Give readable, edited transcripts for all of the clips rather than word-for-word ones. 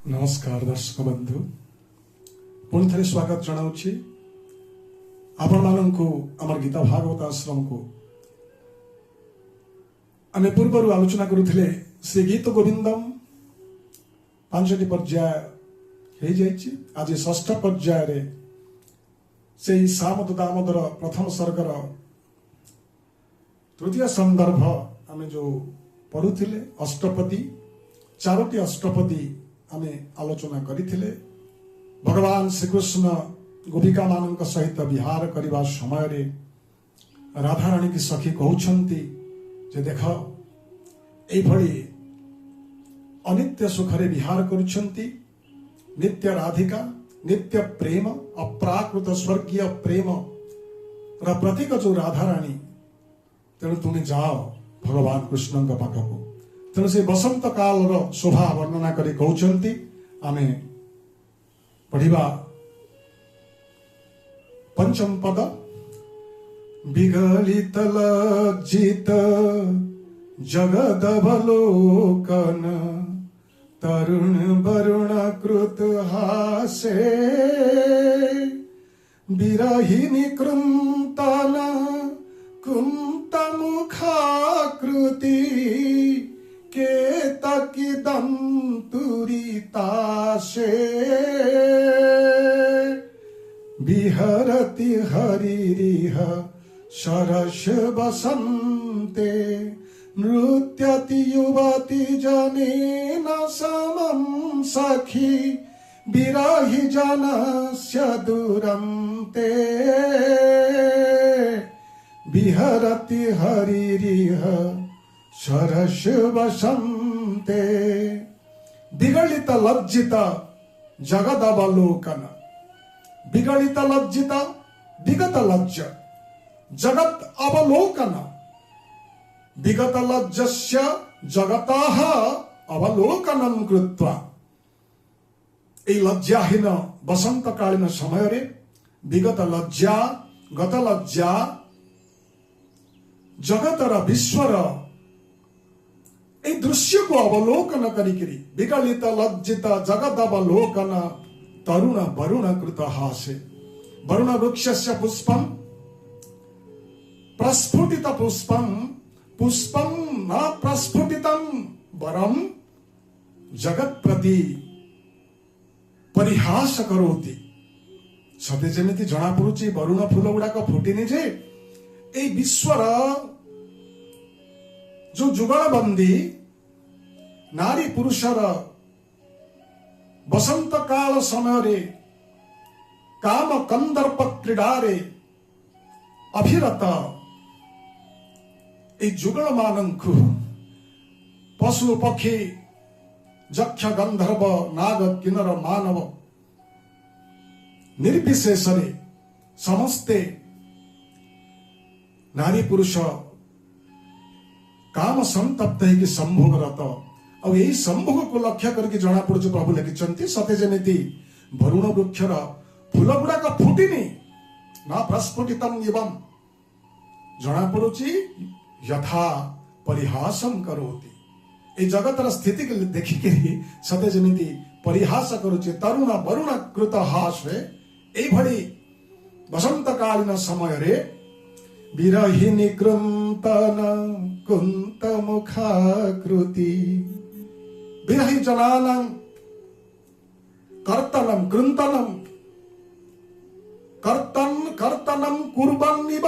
नमस्कार दर्शक बंधु पुणी थे स्वागत जनाऊँगी आपण मानू आम गीता भागवत आश्रम को आम पूर्व आलोचना करुले श्री गीत गोविंदम 5टी पर्याय हो जाइए। आज षष्ठ पर्याय से सामद दामोदर प्रथम सर्गर तृतीय संदर्भ आम जो पढ़ुले अष्टपदी 4टी अष्टपदी आम आलोचना करथिले। भगवान श्रीकृष्ण गोपिका मान सहित विहार करने समय रे राधाराणी की सखी कहउछंती जे देख एभली अनित्य सुखरे विहार करुछंती नित्य राधिका नित्य प्रेम अप्राकृत स्वर्गीय प्रेम रा प्रतीक जो राधाराणी तेणु तुम्हें जाओ भगवान कृष्ण पाखक तेणु से बसंत काल शोभा वर्णना करी कहउछंती आमे पढ़िबा पंचम पद विगलित लज्जित जगदवलोकन तरुण वरुण कृत हासे विरहिनी कृंतन कुंत मुखाकृति केतकी दंतुरिताशे विहरति हरिरिह शरश बसन्ते नृत्यति युवति जनेन समं सखी विरहि जनस्य दुरन्ते विहरति हरिरिह शरश वसन्ते विगलित लज्जित जगदवलोकन विगलित लज्जित विगत लज्ज जगत अवलोकन विगत लज्जस्य जगतः अवलोकनं कृत्वा ए लज्जाहीन बसंत कालीन समय रे विगत लज्जा गत लज्जा जगतर विश्वर ए दृश्य को अवलोकन करिकरी विगलित लज्जित जगत अवलोकन तरुण वरुण कृत हासे वरुण वृक्षस्य पुष्पम प्रस्फुटित पुष्पम पुष्पम न प्रस्फुटितम वरम जगत प्रति परिहास करोति सते जेमिति जना पड़ुची वरुण फूल गुड़ाक फुटिनी जे ए विश्वर जो जुगलबंदी नारी पुरुषर बसंत काल समय रे काम कंदर्प क्रीडारे अभिरत ए जुगल मानंकु पशु पक्षी जक्ष गंधर्व नाग किन्नर मानव निर्विशेषरे समस्ते नारी पुरुष काम संतप्त है कि संभोगरत और यही संभोग को लक्ष्य करके जना पड़ुछ प्रभु लिखिंट सते जमी वरुण वृक्षर फूल गुड़ाक फुटिनी ना प्रस्फुटितम एवं जना पड़ुछ यथा परिहासम करोति ए जगतर स्थिति के देखिक सते जमी परिहास करुचे तरुण वरुण कृत हास एभली बसंत कालीन समय रे विरहिनी कृंतन कुंत मुखाकृति विरहि जनानां कर्तनं कृंतनं कर्तनं कुर्वन्निव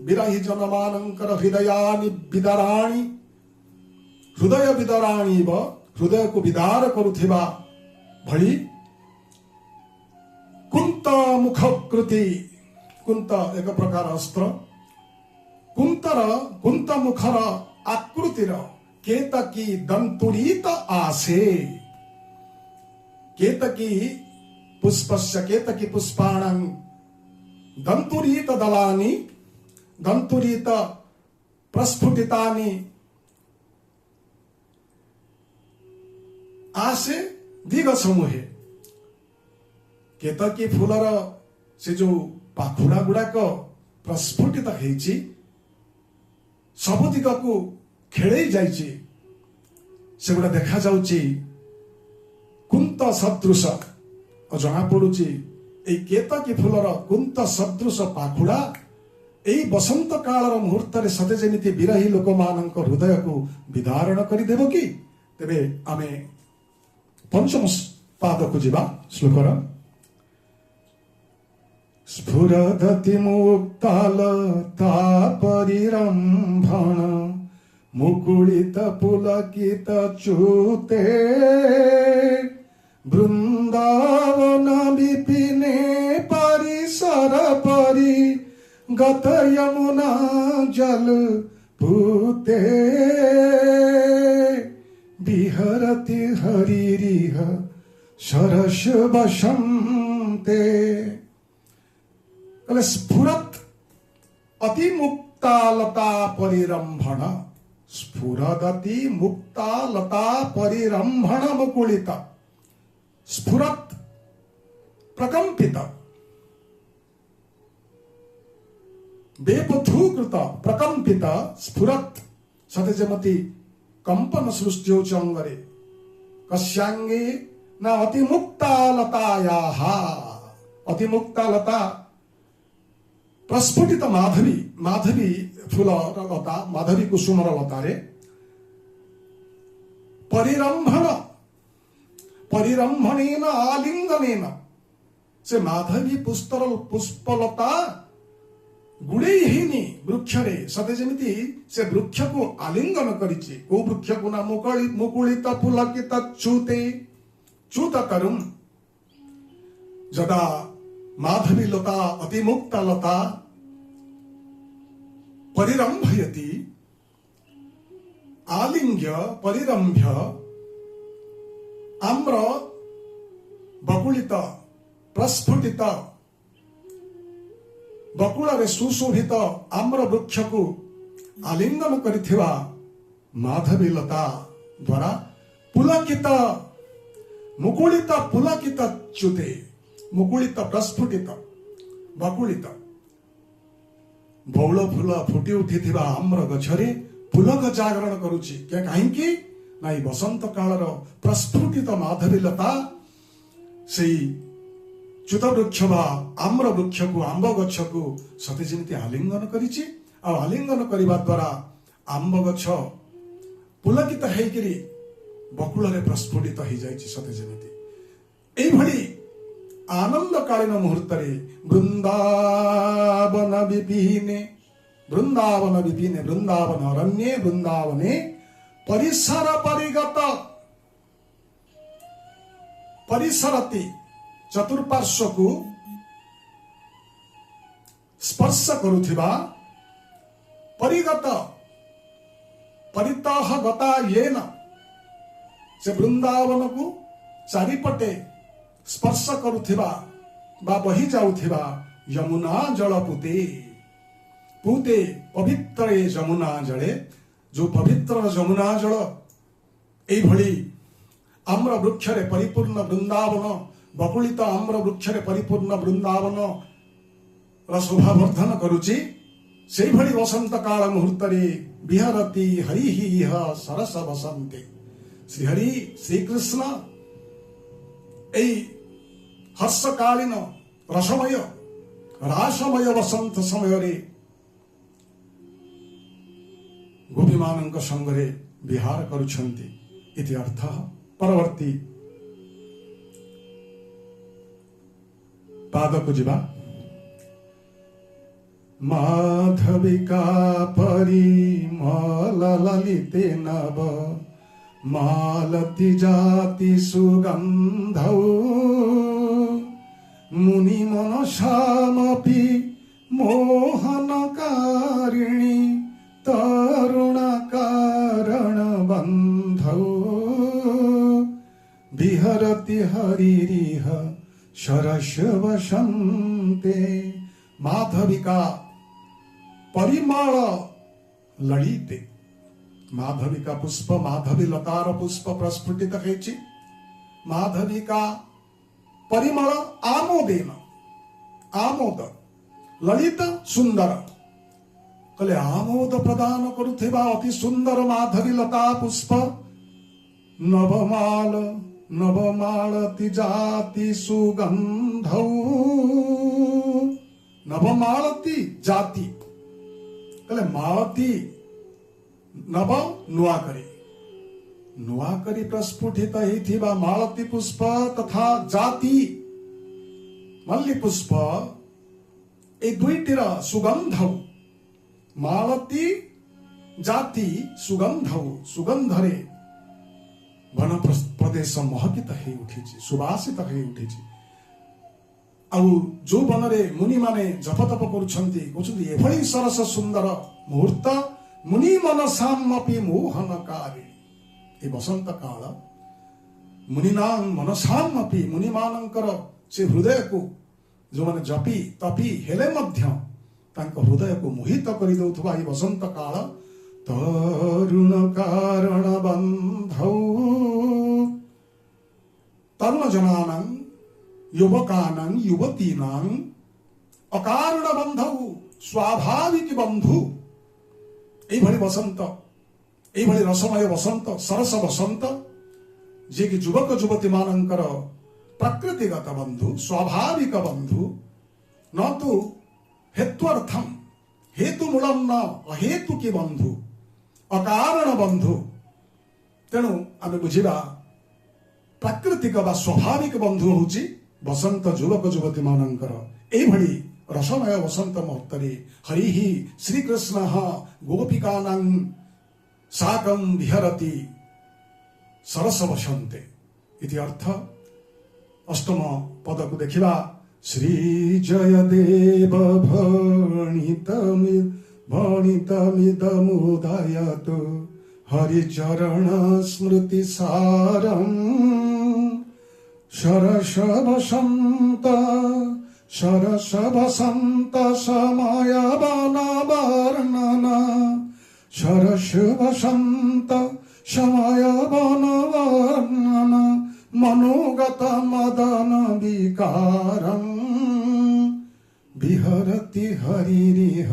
विरहि जनमानंकर हृदयानि विदराणि हृदय विदराणि व हृदय को विदार करुथिबा भली कुंत मुखकृति कुंत एक प्रकार अस्त्र कुंत मुखर आकृतिर केतकी दंतुरीत आसे केतकी पुष्पस्य केतकी पुष्पाणं दंतुरीत दलानि दंतुरीत प्रस्फुटितानि आसे दिग समूहे केतकी फूलर से जो पाखुड़ा गुड़ाक प्रस्फुटित होइछि सब दिग को खेल जाइए से गुड़ा देखा जाउची କୁନ୍ତ ସଦୃଶ ଜଣା ପଡୁଛି ଏଇ କେତକୀ ଫୁଲର କୁନ୍ତ ସଦୃଶ ପାଖୁଡା ଏଇ ବସନ୍ତ କାଳର ମୁହୂର୍ତ୍ତରେ ସତେ ଯେମିତି ବିରହୀ ଲୋକମାନଙ୍କ ହୃଦୟକୁ ବିଦାରଣ କରିଦେବ କି? ତେବେ ଆମେ ପଞ୍ଚମ ପାଦକୁ ଯିବା ଶ୍ଲୋକର। ସ୍ଫୁରଦତି ମୁକ୍ତାଲତା ପରିରମ୍ଭଣ ମୁକୁଳିତ ପୁଲକିତ ଚ୍ୟୁତେ ବୃନ୍ଦାବନ ବିପିନେ ପରିସର ପରି ଗତ ଯମୁନା ଜଲ ପୂତେ ବିହରତି ହରିରିହ ସରସ ବସନ୍ତେ। କହିଲେ ସ୍ଫୁରତ ଅତି ମୁକ୍ତାଲତା ପରିରମ୍ଭଣ, ସ୍ଫୁରଦତି ମୁକ୍ତାଲତା ପରିରମ୍ଭଣ ମୁକୁଳିତ, ସ୍ଫୁରତ ପ୍ରକମ୍ପିତ, ବେପଥୁକୃତ ପ୍ରକମ୍ପିତ ସ୍ଫୁରତ ସତେ ଯେମିତି କମ୍ପନ ସୃଷ୍ଟି ହେଉଛି ଅଙ୍ଗରେ। କସ୍ୟାଙ୍ଗେ ନା ଅତିମୁକ୍ତାଲତାୟାଃ, ଅତିମୁକ୍ତାଲତା ପ୍ରସ୍ଫୁଟିତ ମାଧବୀ, ମାଧବୀ ଫୁଲର ଲତା, ମାଧବୀ କୁସୁମର ଲତାରେ ପରିରମ୍ଭଣ, ପରିରମ୍ଭଣେନ ଆଲିଙ୍ଗନେନ, ସେ ମାଧବୀ ପୁଷ୍ପଲତା ଗୁଡେଇ ହେଇନି ବୃକ୍ଷରେ, ସତେ ଯେମିତି ସେ ବୃକ୍ଷକୁ ଆଲିଙ୍ଗନ କରିଛି। କୋଉ ବୃକ୍ଷକୁ ନା ମୁକୁଳିତ ପୁଲକିତ ଚ୍ୟୁତେ, ଚ୍ୟୁତ ତରୁଂ ଯଦା ମାଧବୀ ଲତା ଅତିମୁକ୍ତା ଲତା ପରିରମ୍ଭୟତି ଆଲିଙ୍ଗ୍ୟ ପରିରମ୍ଭ୍ୟ ଆମ୍ର ବକୁଳିତ ପ୍ରସ୍ଫୁଟିତ ବକୁଳରେ ସୁଶୋଭିତ ଆମ୍ର ବୃକ୍ଷକୁ ଆଲିଙ୍ଗନ କରିଥିବା ମାଧବୀ ଲତା ଦ୍ୱାରା ପୁଲକିତ ମୁକୁଳିତ ପୁଲକିତ ଚ୍ୟୁତେ, ମୁକୁଳିତ ପ୍ରସ୍ଫୁଟିତ ବକୁଳିତ ବଉଳ ଫୁଲ ଫୁଟି ଉଠିଥିବା ଆମ୍ର ଗଛରେ ପୁଲକ ଜାଗରଣ କରୁଛି। କାହିଁକି ନା ଏଇ ବସନ୍ତ କାଳର ପ୍ରସ୍ଫୁଟିତ ମାଧବୀ ଲତା ସେଇ ଚ୍ୟୁତ ବୃକ୍ଷ ବା ଆମ୍ର ବୃକ୍ଷକୁ, ଆମ୍ବ ଗଛକୁ ସତେ ଯେମିତି ଆଲିଙ୍ଗନ କରିଛି। ଆଉ ଆଲିଙ୍ଗନ କରିବା ଦ୍ୱାରା ଆମ୍ବ ଗଛ ପୁଲକିତ ହେଇକିରି ବକୁଳରେ ପ୍ରସ୍ଫୁଟିତ ହେଇଯାଇଛି ସତେ ଯେମିତି। ଏଇଭଳି ଆନନ୍ଦକାଳୀନ ମୁହୂର୍ତ୍ତରେ ବୃନ୍ଦାବନ ବିପିନେ, ବୃନ୍ଦାବନ ବିପିନେ, ବୃନ୍ଦାବନ ଅରଣ୍ୟେ ବୃନ୍ଦାବନେ ପରିସର ପରିଗତ, ପରିସରତି ଚତୁଃପାର୍ଶ୍ୱକୁ ସ୍ପର୍ଶ କରୁଥିବା, ପରିଗତ ପରିତଃ ଗତା ୟେନ, ସେ ବୃନ୍ଦାବନକୁ ଚାରିପଟେ ସ୍ପର୍ଶ କରୁଥିବା ବା ବହି ଯାଉଥିବା ଯମୁନା ଜଳ ପୂତେ, ପୂତେ ପବିତ୍ର ଏ ଯମୁନା ଜଳେ, ଯୋଉ ପବିତ୍ର ଯମୁନା ଜଳ ଏଇଭଳି ଆମ୍ର ବୃକ୍ଷରେ ପରିପୂର୍ଣ୍ଣ ବୃନ୍ଦାବନ, ବକୁଳିତ ଆମ୍ର ବୃକ୍ଷରେ ପରିପୂର୍ଣ୍ଣ ବୃନ୍ଦାବନ ର ଶୋଭା ବର୍ଦ୍ଧନ କରୁଛି। ସେଇଭଳି ବସନ୍ତ କାଳ ମୁହୂର୍ତ୍ତରେ ବିହରତି ହରିଃ ଇହ ସରସ ବସନ୍ତେ, ଶ୍ରୀହରି ଶ୍ରୀକୃଷ୍ଣ ଏଇ ହର୍ଷକାଳୀନ ରସମୟ ରାସମୟ ବସନ୍ତ ସମୟରେ ଗୋପୀମାନଙ୍କ ସଙ୍ଗରେ ବିହାର କରୁଛନ୍ତି। ଇତି ଅର୍ଥ। ପରବର୍ତ୍ତୀ ପାଦକୁ ଯିବା। ମାଧବିକା ପରିମଳ ଲଲିତେ ନବ ମାଲତି ଜାତି ସୁଗନ୍ଧୌ ମୁନି ମନସାମପି ମୋହନକାରିଣୀ ତରୁଣ କାରଣ ବନ୍ଧୌ ବିହରତି ହରିରିହ ସରସ ବସନ୍ତେ। ମାଧବିକା ପରିମଳ ଲଳିତେ, ମାଧବିକା ପୁଷ୍ପ, ମାଧବୀ ଲତାର ପୁଷ୍ପ ପ୍ରସ୍ଫୁଟିତ ହେଇଛି। ମାଧବିକା ପରିମଳ ଆମୋଦେନ, ଆମୋଦ, ଲଳିତ ସୁନ୍ଦର, କହିଲେ ଆମୋଦ ପ୍ରଦାନ କରୁଥିବା ଅତି ସୁନ୍ଦର ମାଧବୀ ଲତା ପୁଷ୍ପ। ନବମାଲ नवमालती जाति सुगंधौ नवमालती जाति कहले मालती नव नुआ करी प्रस्फुटित होइथिबा मालती पुष्प तथा जाति मल्ली पुष्प ए दुईटीर सुगंधौ मालती जाति सुगंधौ सुगंधरे वन प्रदेश महकित हो उठी सुवासित हो उठी जो बनरे मुनि माने जप तप कहते सरस सुंदर मुहूर्त मुनि मनसामपि मोहनकारी ए बसंत काल मुनिनां मनसामपि मुनि मानंकर से हृदय को जो माने जपी तपी हेले मध्य तांको हृदय को मोहित करि दउथबा ए बसंत काल तरुण कारण बंधौ तरुण जनानां युवकानां युवतीनां अकारण बंधौ स्वाभाविक बंधु एई भली बसंत एई भली रसमय बसंत सरस बसंत जे कि युवक युवती मानंकर प्रकृतिगत बंधु स्वाभाविक बंधु न तो हेत्वर्थम हेतुमूलम न अहेतुकी बंधु अकारण बंधु तेणु आम बुझा प्राकृतिक बा स्वाभाविक बंधु होची बसंत युवक युवती मानंकर एभली रसमय बसंत मुहूर्त हरि श्रीकृष्ण गोपिकानां साकं विहरति सरस बसंते इति अर्थ अष्टम पद को देखिबा श्री जयदेव भणितमिदमुदयतु हरिचरण स्मृति सारं शरश बसंत समय वर्णन शरश बसंत समय वर्णन मनोगत मदन विकारं विहरति हरिरिह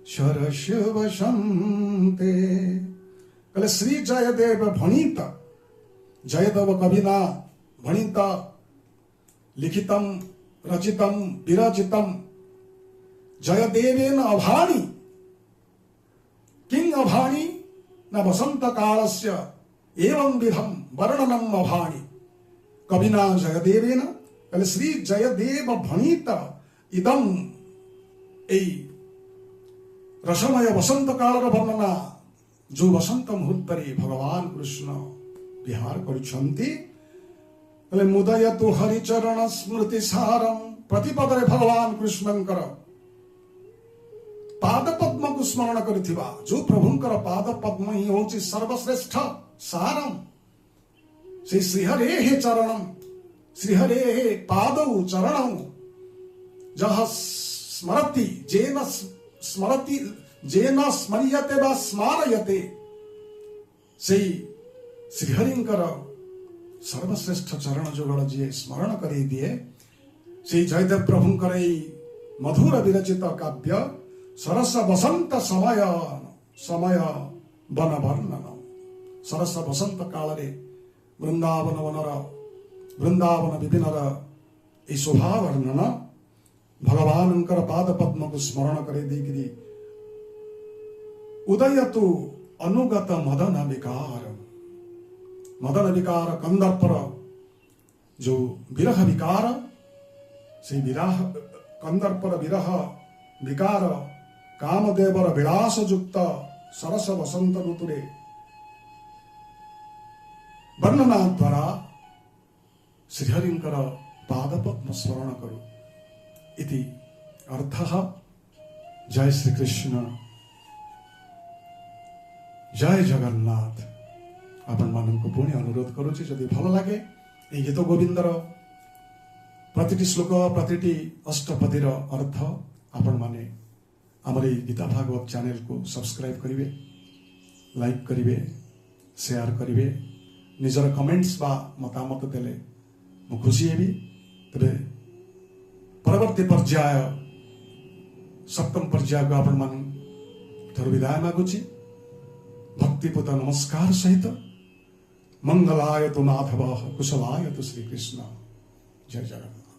शरश बसंते कहले श्री जयदेव भणित जयदेव कविना भणित लिखितम रचितम विरचितम जयदेवेन अभाणि किं अभाणि न बसंत कालस्य एवं विधम वर्णनम अभाणि कविना जयदेवेन कहले श्री जयदेव भणित इदम ए रसमय बसंत कालर वर्णना जो बसंत मुहूर्त भगवान कृष्ण विहार करुछंती मुदयतु हरिचरण स्मृति सारम प्रतिपदरे भगवान कृष्णंकर पाद पद्म को स्मरण करिथिबा जो प्रभुंकर पाद पद्म ही होची सर्वश्रेष्ठ सारम से श्रीहरे हे चरणम श्रीहरे हे पादौ चरणौ जह स्मरति जेन स्मर्यते वा स्मारयते से श्रीहरिंकर सर्वश्रेष्ठ चरण जुगल जी स्मरण कर दिए से जयदेव प्रभुंकर मधुर विरचित काव्य सरस बसंत समय वन वर्णन सरस बसंत काल वृंदावन विपिनर शोभा वर्णन भगवान पाद पद्म को स्मरण कर उदयतु अनुगत मदन विकार कंदर्पर जो विरह विकार से विरह कंदर्पर विरह विकार कामदेवर विलास युक्त सरस बसंत ऋतुरे वर्णना द्वारा श्रीहरिंकर पादपद्म स्मरण करू इति अर्थः। जय श्री कृष्ण, जय जगन्नाथ। आपण मानक पुणी अनुरोध करुछि जदि भल लागे ए गीत गोविंदर प्रतिटी श्लोक प्रतिटी अष्टपदीर अर्थ आपण माने आमर गीता भागवत चैनल को सब्सक्राइब करिवे, लाइक करिवे, शेयर करिवे, निजर कमेंट्स बा मतामत देले मु खुशी हेबी। तबे परवर्ती पर्याय सप्तम पर्याय को आपण मान थोर विदाय मागुछि भक्तिपूत नमस्कार सहित मंगलाय तो माधव कुशलाय तो श्री कृष्ण। जय जगन्नाथ।